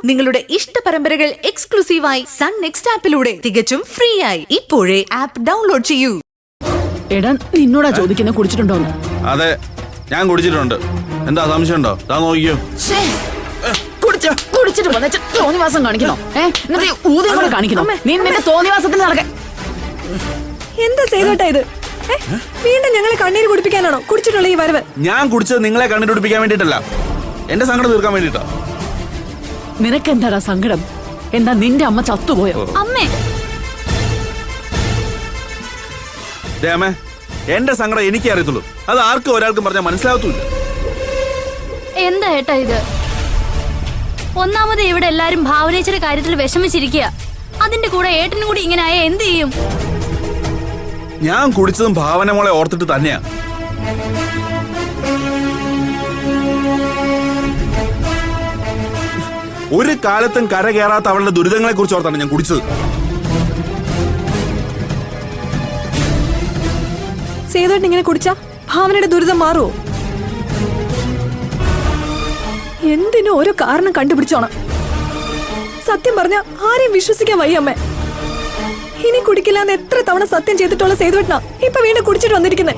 നിങ്ങളുടെ ഇഷ്ട പരമ്പരകൾ എക്സ്ക്ലൂസീവായി സൺ നെക്സ്റ്റ് ആപ്പിലൂടെ തികച്ചും ഫ്രീ ആയി ഇപ്പോഴേ ആപ്പ് ഡൗൺലോഡ് ചെയ്യൂ. എടാ നിന്നോടാ ചോദിക്കുന്നത് കുടിച്ചിട്ടുണ്ടോന്ന്? അതെ ഞാൻ കുടിച്ചിട്ടുണ്ട്. എന്താ സംശയമുണ്ടോ? താ നോക്കിയോ. കുടിച്ചിട്ട് വന്നിട്ട് തോന്നിവാസം കാണിക്കണോ? എന്നിട്ട് ഊതിയും കൂടെ കാണിക്കണോ? നീ നിന്റെ തോന്നിവാസത്തിൽ നടക്കാൻ എന്താ ചെയ്തോട്ടാ ഇത്? വീണ്ടും ഞങ്ങളെ കണ്ണീര് കുടിപ്പിക്കാനാണോ കുടിച്ചിട്ടുള്ള ഈ വരവ്? ഞാൻ കുടിച്ചത് നിങ്ങളെ കണ്ണുപിടിപ്പിക്കാൻ വേണ്ടിട്ടല്ല, എന്റെ സങ്കടം തീർക്കാൻ വേണ്ടിട്ടാ. നിനക്കെന്താടാ സങ്കടം? എന്താ നിന്റെ അമ്മ ചത്തുപോയോ? അമ്മേ അമ്മേ, എന്റെ സങ്കടം എനിക്കേ അറിയത്തുള്ളൂ. അത് ആർക്കും ഒരാൾക്കും പറഞ്ഞാൽ മനസ്സിലാവത്തൂല്ല. എന്താ ഏട്ടാ ഇത്? ഒന്നാമത് ഇവിടെ എല്ലാരും ഭാവനേച്ചിയുടെ കാര്യത്തിൽ വിഷമിച്ചിരിക്കുക. അതിന്റെ കൂടെ ഏട്ടനും കൂടി ഇങ്ങനെ ആയ എന്ത് ചെയ്യും? ഞാൻ കുടിച്ചതും ഭാവന മോളെ ഓർത്തിട്ട് തന്നെയാ. ഒരു കാലത്തും കര കയറാത്ത അവളുടെ ദുരിതങ്ങളെ കുറിച്ച് ഓർത്താണ് ഞാൻ കുടിച്ചത്. സേതുവേട്ടൻ ഇങ്ങനെ കുടിച്ചാ ഭാവനയുടെ ദുരിതം മാറുമോ? എന്തിനും ഓരോ കാരണം കണ്ടുപിടിച്ചോണം. സത്യം പറഞ്ഞ ആരെയും വിശ്വസിക്കാൻ വയ്യ അമ്മേ. ഇനി കുടിക്കില്ലാന്ന് എത്ര തവണ സത്യം ചെയ്തിട്ടുള്ള സേതുവേട്ടനാ ഇപ്പൊ വീണ്ടും കുടിച്ചിട്ട് വന്നിരിക്കുന്നത്.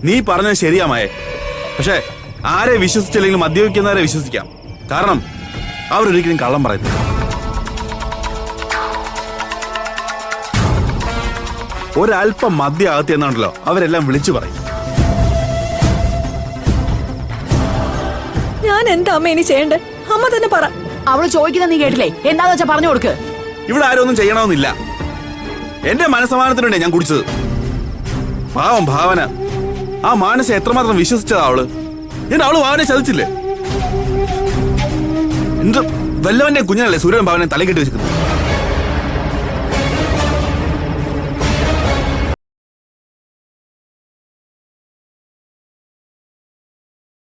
നീ പറഞ്ഞത് ശരിയാമേ, പക്ഷെ ആരെ വിശ്വസിച്ചില്ലെങ്കിലും മദ്യപിക്കുന്നവരെ വിശ്വസിക്കാം. കാരണം അവരൊരിക്കലും കള്ളം പറയുന്നില്ല. ഒരല്പം മദ്യം അകത്തി എന്നാണല്ലോ അവരെല്ലാം വിളിച്ചു പറയും. ഞാൻ എന്താ അമ്മ ഇനി ചെയ്യണ്ടേ? അമ്മ തന്നെ പറ. അവള് ചോദിക്കുന്ന നീ കേട്ടില്ലേ? എന്താന്ന് വെച്ചാ പറഞ്ഞു കൊടുക്ക്. ഇവിടെ ആരും ഒന്നും ചെയ്യണമെന്നില്ല. എന്റെ മനസ്സമാനത്തിനുണ്ടേ ഞാൻ കുടിച്ചത്. പാവം ഭാവന, ആ മാനസ എത്രമാത്രം വിശ്വസിച്ചതാ അവള്. എന്നിട്ട് അവള് ഭാവനെ ചതിച്ചില്ലേ? എന്ത് വല്ലവന്റെ കുഞ്ഞനല്ലേ സൂര്യൻ ഭാവനെ തലകെട്ടി വെച്ചിരിക്കുന്നത്.